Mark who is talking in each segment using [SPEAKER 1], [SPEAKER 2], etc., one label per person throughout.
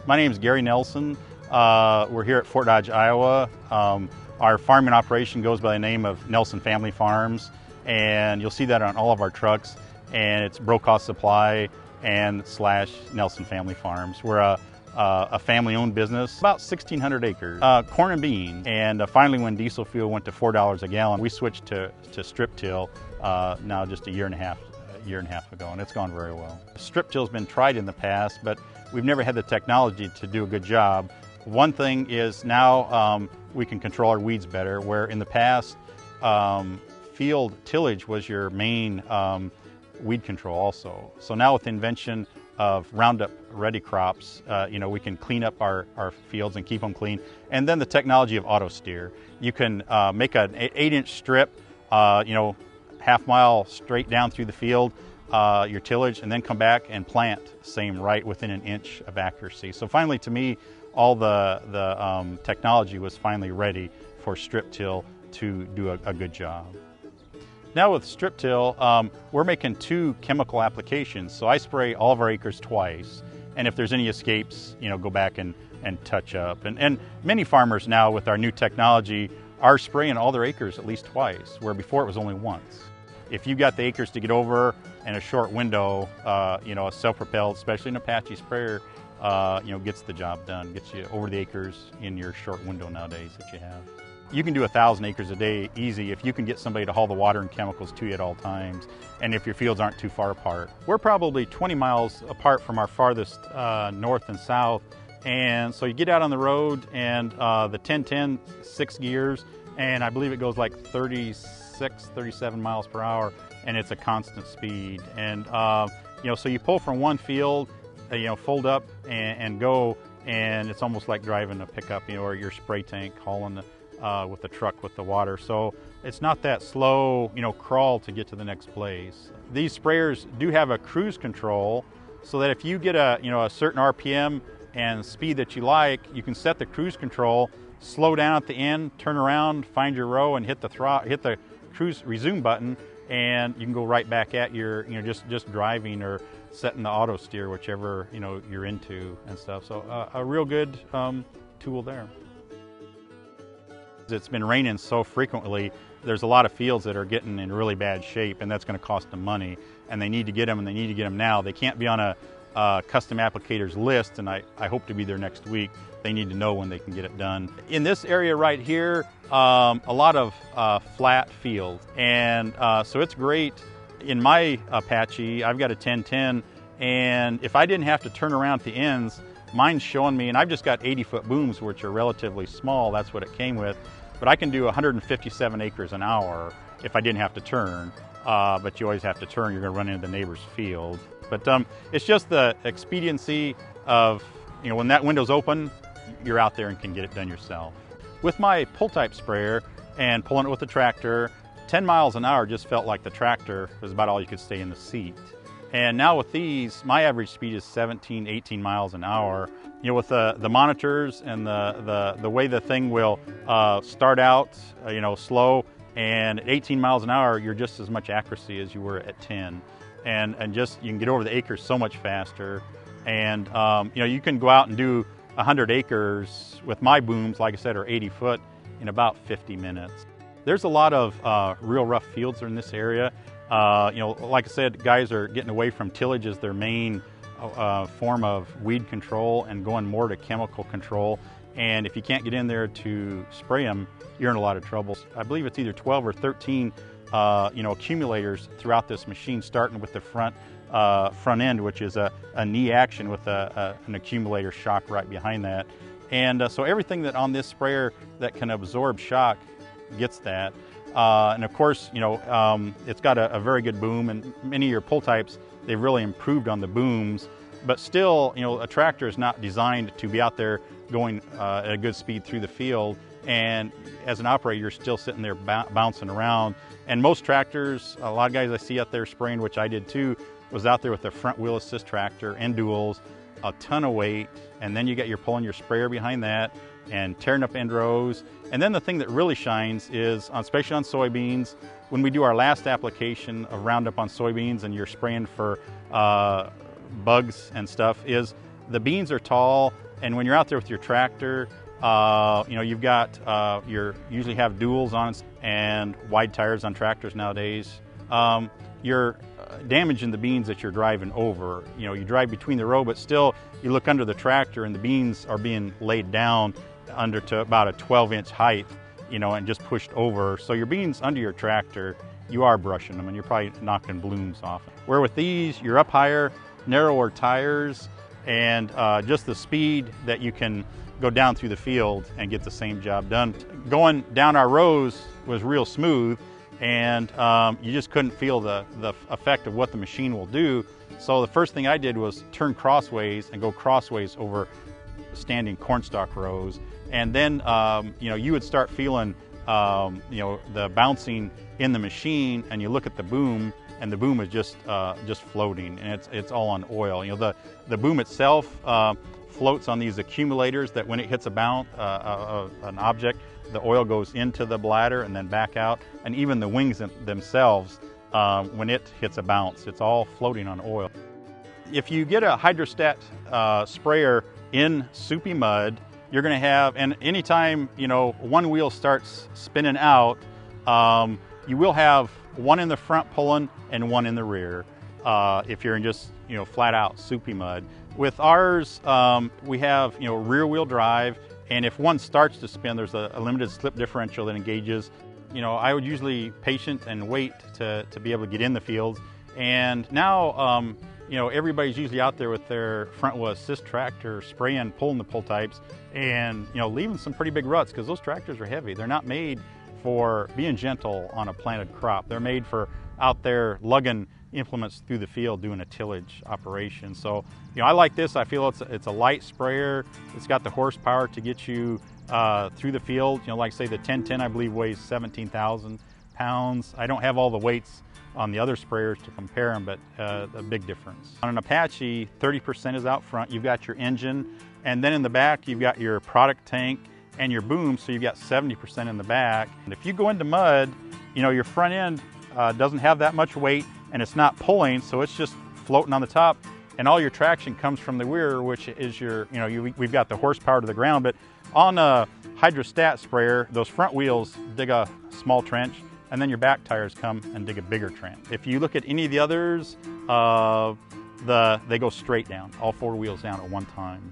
[SPEAKER 1] My name is Gary Nelson. We're here at Fort Dodge, Iowa. Our farming operation goes by the name of Nelson Family Farms, and you'll see that on all of our trucks. And it's Brokaw Supply and / Nelson Family Farms. We're a family-owned business, about 1,600 acres, corn and beans. And finally, when diesel fuel went to $4 a gallon, we switched to strip till now just a year and a half ago, and it's gone very well. Strip till's been tried in the past, but we've never had the technology to do a good job. One thing is now we can control our weeds better, where in the past field tillage was your main weed control also. So now with the invention of Roundup Ready crops, we can clean up our fields and keep them clean. And then the technology of auto steer. You can make an 8-inch strip, half mile straight down through the field, your tillage, and then come back and plant same right within an inch of accuracy. So finally, to me, all the technology was finally ready for strip till to do a good job. Now with strip till, we're making 2 chemical applications. So I spray all of our acres twice, and if there's any escapes, go back and touch up. And many farmers now with our new technology are spraying all their acres at least twice, where before it was only once. If you've got the acres to get over in a short window, a self-propelled, especially an Apache sprayer, gets the job done, gets you over the acres in your short window nowadays that you have. You can do 1,000 acres a day easy if you can get somebody to haul the water and chemicals to you at all times, and if your fields aren't too far apart. We're probably 20 miles apart from our farthest north and south, and so you get out on the road, and the 1010, 6 gears, and I believe it goes like 36, 37 miles per hour, and it's a constant speed. And so you pull from one field, fold up and go, and it's almost like driving a pickup, or your spray tank hauling with the truck with the water. So it's not that slow, crawl to get to the next place. These sprayers do have a cruise control, so that if you get a certain RPM and speed that you like, you can set the cruise control, slow down at the end, turn around, find your row, and hit the cruise resume button, and you can go right back at your, just driving or setting the auto steer, whichever you're into and stuff. So a real good tool there. It's been raining so frequently, there's a lot of fields that are getting in really bad shape, and that's going to cost them money, and they need to get them, and they need to get them now. They can't be on a custom applicators list, and I hope to be there next week. They need to know when they can get it done. In this area right here, a lot of flat fields, and so it's great. In my Apache, I've got a 1010, and if I didn't have to turn around at the ends, mine's showing me, and I've just got 80-foot booms, which are relatively small. That's what it came with. But I can do 157 acres an hour if I didn't have to turn. But you always have to turn. You're going to run into the neighbor's field. But it's just the expediency of, when that window's open, you're out there and can get it done yourself. With my pull-type sprayer and pulling it with the tractor, 10 miles an hour just felt like the tractor was about all you could stay in the seat. And now with these, my average speed is 17, 18 miles an hour. With the monitors and the way the thing will start out, slow, and at 18 miles an hour, you're just as much accuracy as you were at 10. And just, you can get over the acres so much faster. And, you can go out and do 100 acres with my booms, like I said, are 80 foot in about 50 minutes. There's a lot of real rough fields in this area. Like I said, guys are getting away from tillage as their main form of weed control and going more to chemical control. And if you can't get in there to spray them, you're in a lot of trouble. I believe it's either 12 or 13, accumulators throughout this machine, starting with the front end, which is a knee action with an accumulator shock right behind that. And so everything that on this sprayer that can absorb shock gets that. And of course, it's got a very good boom, and many of your pull types, they've really improved on the booms, but still, a tractor is not designed to be out there going at a good speed through the field. And as an operator, you're still sitting there bouncing around. And most tractors, a lot of guys I see out there spraying, which I did too, was out there with the front wheel assist tractor and duals, a ton of weight, and then you're pulling your sprayer behind that and tearing up end rows. And then the thing that really shines is, especially on soybeans, when we do our last application of Roundup on soybeans and you're spraying for bugs and stuff, is the beans are tall And when you're out there with your tractor, you've got usually have duals on and wide tires on tractors nowadays. You're damaging the beans that you're driving over. You drive between the row, but still you look under the tractor and the beans are being laid down under to about a 12-inch height, and just pushed over. So your beans under your tractor, you are brushing them and you're probably knocking blooms off. Where with these, you're up higher, narrower tires, and just the speed that you can go down through the field and get the same job done. Going down our rows was real smooth, and you just couldn't feel the effect of what the machine will do. So the first thing I did was turn crossways and go crossways over standing cornstalk rows. And then, you would start feeling, the bouncing in the machine, and you look at the boom, and the boom is just floating, and it's all on oil. The boom itself floats on these accumulators that when it hits an object, the oil goes into the bladder and then back out. And even the wings themselves, when it hits a bounce, it's all floating on oil. If you get a hydrostat sprayer in soupy mud, you're going to have, and anytime one wheel starts spinning out, you will have one in the front pulling and one in the rear. If you're in just flat out soupy mud. With ours, we have rear wheel drive, and if one starts to spin, there's a limited slip differential that engages. I would usually patient and wait to be able to get in the fields. And now, everybody's usually out there with their front wheel assist tractor spraying, pulling the pull types, and leaving some pretty big ruts, because those tractors are heavy. They're not made for being gentle on a planted crop. They're made for out there lugging implements through the field doing a tillage operation. So I like this. I feel it's a light sprayer. It's got the horsepower to get you through the field. Like say the 1010 I believe weighs 17,000 pounds. I don't have all the weights on the other sprayers to compare them, but a big difference. On an Apache, 30% is out front. You've got your engine, and then in the back you've got your product tank and your boom, so you've got 70% in the back. And if you go into mud, your front end doesn't have that much weight, and it's not pulling, so it's just floating on the top, and all your traction comes from the rear, which is we've got the horsepower to the ground. But on a hydrostat sprayer, those front wheels dig a small trench, and then your back tires come and dig a bigger trench. If you look at any of the others, they go straight down, all four wheels down at one time.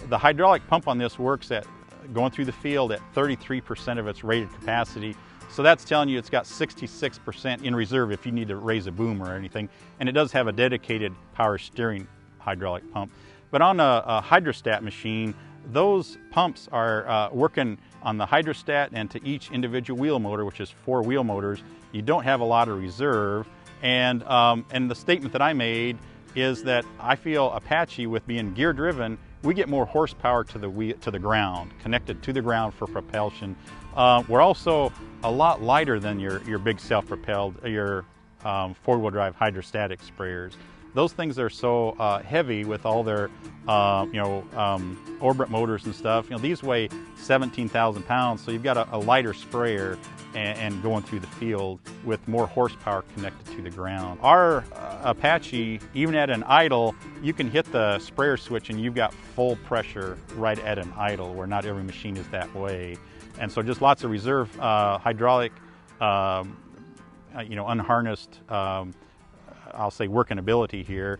[SPEAKER 1] The hydraulic pump on this works at going through the field at 33% of its rated capacity. So that's telling you it's got 66% in reserve if you need to raise a boom or anything. And it does have a dedicated power steering hydraulic pump. But on a hydrostat machine, those pumps are working on the hydrostat and to each individual wheel motor, which is 4 wheel motors. You don't have a lot of reserve. And the statement that I made is that I feel Apache, with being gear driven, we get more horsepower to the ground, connected to the ground for propulsion. We're also a lot lighter than your big self-propelled, your 4-wheel drive hydrostatic sprayers. Those things are so heavy with all their orbit motors and stuff. These weigh 17,000 pounds, so you've got a lighter sprayer and going through the field with more horsepower connected to the ground. Our Apache, even at an idle, you can hit the sprayer switch and you've got full pressure right at an idle, where not every machine is that way. And so just lots of reserve hydraulic, unharnessed, I'll say working ability here.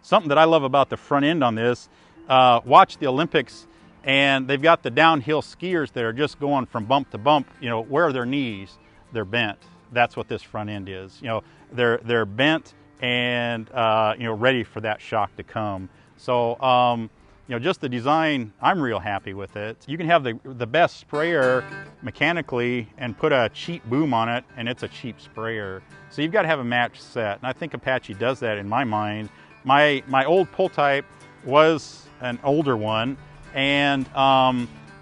[SPEAKER 1] Something that I love about the front end on this, watch the Olympics, and they've got the downhill skiers that are just going from bump to bump. Where are their knees? They're bent. That's what this front end is. They're bent and ready for that shock to come. So just the design, I'm real happy with it. You can have the best sprayer mechanically and put a cheap boom on it, and it's a cheap sprayer. So you've got to have a matched set, and I think Apache does that in my mind. My old pull type was an older one, and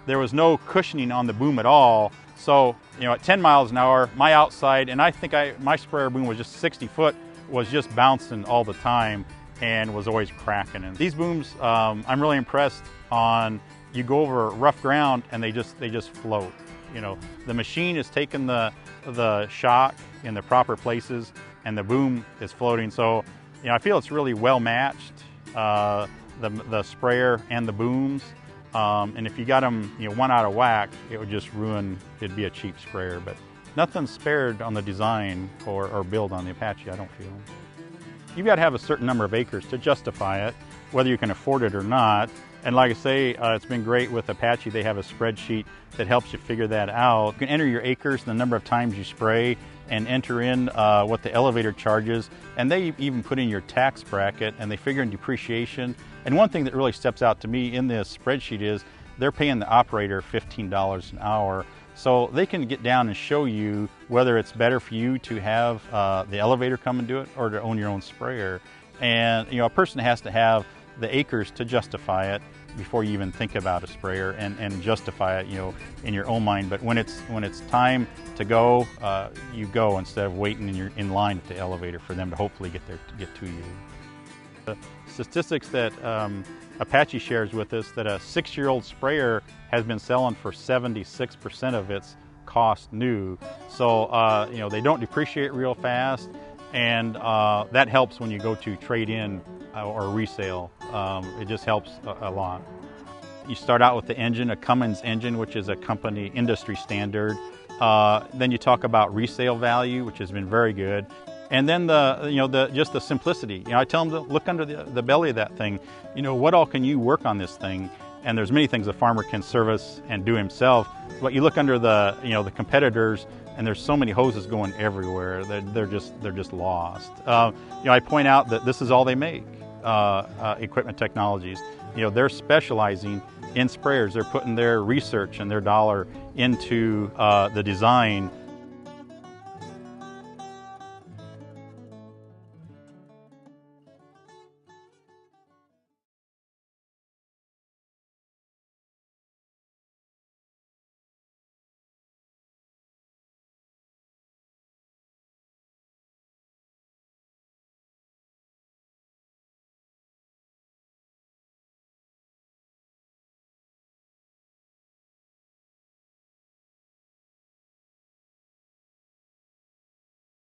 [SPEAKER 1] there was no cushioning on the boom at all. So at 10 miles an hour, my outside, and I think my sprayer boom was just 60 foot, was just bouncing all the time and was always cracking. And these booms, I'm really impressed on. You go over rough ground and they just float. The machine is taking the shock in the proper places, and the boom is floating. So I feel it's really well matched, the sprayer and the booms. And if you got them, one out of whack, it would just ruin. It'd be a cheap sprayer. But nothing's spared on the design or build on the Apache, I don't feel. You've got to have a certain number of acres to justify it, whether you can afford it or not. And like I say, it's been great with Apache. They have a spreadsheet that helps you figure that out. You can enter your acres, the number of times you spray, and enter in what the elevator charges. And they even put in your tax bracket, and they figure in depreciation. And one thing that really steps out to me in this spreadsheet is they're paying the operator $15 an hour. So they can get down and show you whether it's better for you to have the elevator come and do it or to own your own sprayer. And a person has to have the acres to justify it before you even think about a sprayer and justify it, in your own mind. But when it's time to go, you go instead of waiting in line at the elevator for them to hopefully get to you. The statistics that Apache shares with us, that a 6-year-old sprayer has been selling for 76% of its cost new. So they don't depreciate real fast, and that helps when you go to trade in or resale. It just helps a lot. You start out with the engine, a Cummins engine, which is a company industry standard. Then you talk about resale value, which has been very good. And then just the simplicity. I tell them to look under the belly of that thing. What all can you work on this thing? And there's many things a farmer can service and do himself. But you look under the competitors, and there's so many hoses going everywhere. They're just lost. I point out that this is all they make. Equipment Technologies. They're specializing in sprayers. They're putting their research and their dollar into the design